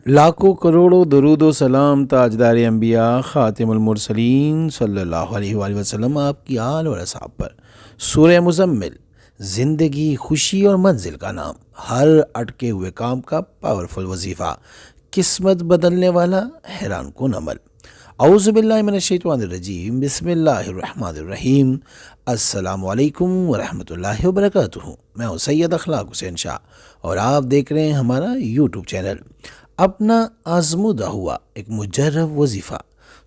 लाखों करोड़ों दरूद व सलाम ताजदार अंबिया ख़ातिमुल मुरसलीन सल्लल्लाहु अलैहि वसल्लम आपकी आल और असहाब पर। सूरह मुज़म्मिल, ज़िंदगी, खुशी और मंजिल का नाम, हर अटके हुए काम का पावरफुल वजीफ़ा, किस्मत बदलने वाला हैरान कुन अमल। औज़ु बिल्लाहि मिनश शैतानिर रजीम, बिस्मिल्लाहिर रहमानिर रहीम। अस्सलामु अलैकुम व रहमतुल्लाहि व बरकातुहू। मैं हूँ सैयद अखलाक हुसैन शाह और आप देख रहे हैं हमारा यूट्यूब चैनल। अपना आजमुदा हुआ एक मुजर्रब वजीफ़ा।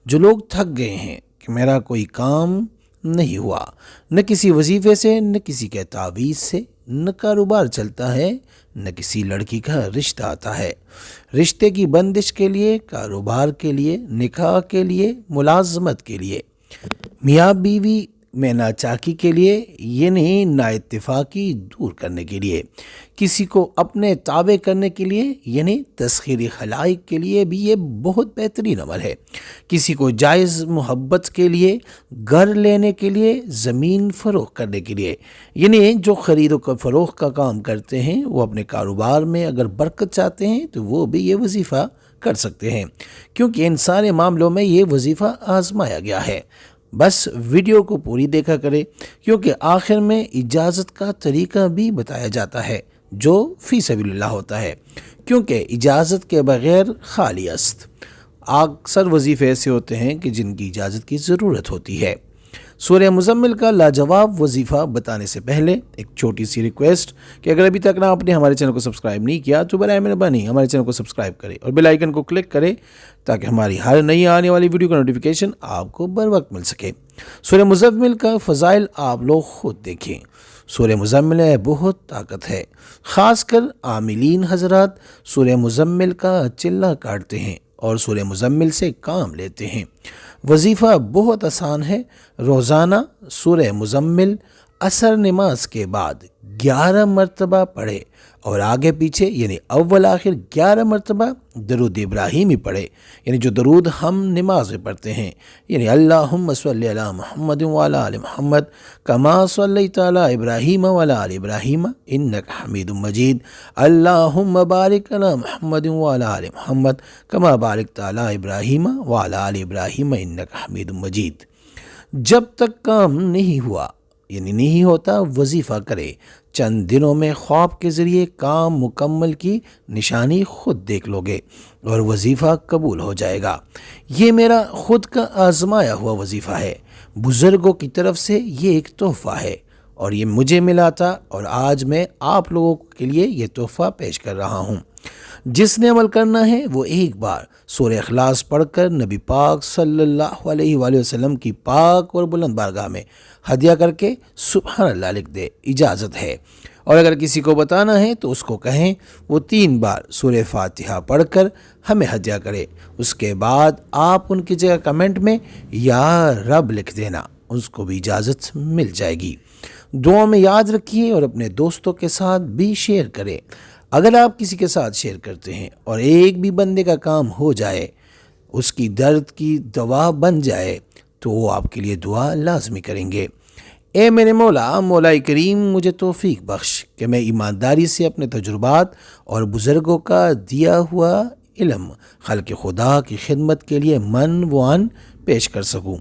जो लोग थक गए हैं कि मेरा कोई काम नहीं हुआ, न किसी वजीफ़े से, न किसी के तावीज़ से, न कारोबार चलता है, न किसी लड़की का रिश्ता आता है। रिश्ते की बंदिश के लिए, कारोबार के लिए, निकाह के लिए, मुलाजमत के लिए, मियाँ बीवी में नाचाकी के लिए, ये नहीं नाइत्तिफाकी दूर करने के लिए, किसी को अपने ताबे करने के लिए, यानी तस्खीरी खलाइक के लिए भी ये बहुत बेहतरीन अमल है। किसी को जायज़ मोहब्बत के लिए, घर लेने के लिए, ज़मीन फ़रोख्त करने के लिए, यानी जो ख़रीद व फ़रोख्त का काम करते हैं वो अपने कारोबार में अगर बरकत चाहते हैं तो वो भी ये वजीफ़ा कर सकते हैं, क्योंकि इन सारे मामलों में ये वजीफ़ा आजमाया गया है। बस वीडियो को पूरी देखा करें, क्योंकि आखिर में इजाज़त का तरीका भी बताया जाता है जो फ़ी सबीलिल्लाह होता है, क्योंकि इजाज़त के बग़ैर खाली अस्त। अक्सर वजीफ़े ऐसे होते हैं कि जिनकी इजाज़त की ज़रूरत होती है। सूरह मुज़म्मिल का लाजवाब वजीफ़ा बताने से पहले एक छोटी सी रिक्वेस्ट कि अगर अभी तक ना आपने हमारे चैनल को सब्सक्राइब नहीं किया तो बराए मेहरबानी हमारे चैनल को सब्सक्राइब करें और बेल आइकन को क्लिक करें ताकि हमारी हर नई आने वाली वीडियो का नोटिफिकेशन आपको बर वक्त मिल सके। सूरह मुज़म्मिल का फ़ज़ाइल आप लोग खुद देखें। सूरह मुज़म्मिल में बहुत ताकत है, ख़ासकर आमिलीन हज़रात सूरह मुज़म्मिल का चिल्ला काटते हैं और सूरह मुज़म्मिल से काम लेते हैं। वजीफ़ा बहुत आसान है। रोज़ाना सूरह मुज़म्मिल असर नमाज के बाद 11 मरतबा पढ़े और आगे पीछे यानी अव्वल आखिर 11 मरतबा दरूद इब्राहीमी पढ़े, यानी जो दरूद हम नमाज में पढ़ते हैं, यानी अल्लाहुम्मा सल्लि अला मुहम्मद व अला आलि मुहम्मद कमा सल्लैता अला इब्राहीम व अला आलि इब्राहीम इन्नका हमीदुम मजीद, अल्लाहुम्मा बारिक अला मुहम्मद व अला आलि मुहम्मद कमा बारिकता अला इब्राहीम व अला आलि इब्राहीम इन्नका हमीदुम मजीद। जब तक काम नहीं हुआ यानी नहीं होता, वजीफ़ा करे। चंद दिनों में ख्वाब के ज़रिए काम मुकम्मल की निशानी खुद देख लोगे और वजीफ़ा कबूल हो जाएगा। ये मेरा खुद का आजमाया हुआ वजीफ़ा है। बुज़ुर्गों की तरफ से ये एक तोहफ़ा है और ये मुझे मिला था और आज मैं आप लोगों के लिए ये तोहफ़ा पेश कर रहा हूँ। जिसने अमल करना है वो एक बार सूरह इखलास पढ़कर नबी पाक सल्लल्लाहु अलैहि वसल्लम की पाक और बुलंद बारगाह में हदिया करके सुभान अल्लाह लिख दे, इजाज़त है। और अगर किसी को बताना है तो उसको कहें वो 3 बार सूरह फातिहा पढ़कर हमें हदिया करे। उसके बाद आप उनकी जगह कमेंट में या रब लिख देना, उसको भी इजाज़त मिल जाएगी। दुआ में याद रखिए और अपने दोस्तों के साथ भी शेयर करें। अगर आप किसी के साथ शेयर करते हैं और एक भी बंदे का काम हो जाए, उसकी दर्द की दवा बन जाए, तो वो आपके लिए दुआ लाजमी करेंगे। ए मेरे मौला, मौला करीम, मुझे तौफीक बख्श कि मैं ईमानदारी से अपने तजुर्बात और बुज़ुर्गों का दिया हुआ इल्म खल्क़ खुदा की खिदमत के लिए मन व अन पेश कर सकूँ।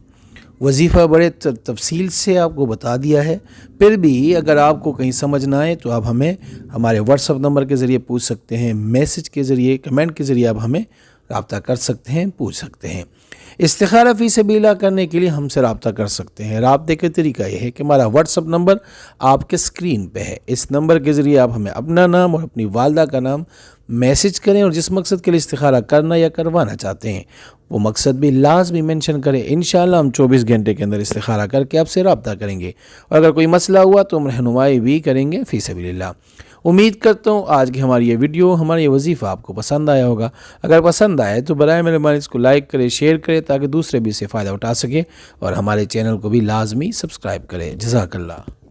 वजीफ़ा बड़े तफसील से आपको बता दिया है, फिर भी अगर आपको कहीं समझ ना आए तो आप हमें हमारे व्हाट्सअप नंबर के ज़रिए पूछ सकते हैं, मैसेज के ज़रिए, कमेंट के ज़रिए आप हमें रब्ता कर सकते हैं, पूछ सकते हैं। इस्तिखारा फ़ी सबीलिल्लाह करने के लिए हमसे रब्ता कर सकते हैं। रब्ते का तरीका यह है कि हमारा व्हाट्सअप नंबर आपके स्क्रीन पे है। इस नंबर के ज़रिए आप हमें अपना नाम और अपनी वालदा का नाम मैसेज करें और जिस मकसद के लिए इस्तिखारा करना या करवाना चाहते हैं वो मकसद भी लाजमी मेंशन करें। इंशाअल्लाह हम 24 घंटे के अंदर इस्तिखारा करके आपसे रब्ता करेंगे और अगर कोई मसला हुआ तो हम रहनुमाई भी करेंगे फ़ी सबीलिल्लाह। उम्मीद करता हूँ आज की हमारी ये वीडियो, हमारा ये वजीफ़ा आपको पसंद आया होगा। अगर पसंद आए तो बराए मेहरबानी इसको लाइक करें, शेयर करें ताकि दूसरे भी इससे फ़ायदा उठा सकें और हमारे चैनल को भी लाजमी सब्सक्राइब करें। जज़ाकल्लाह।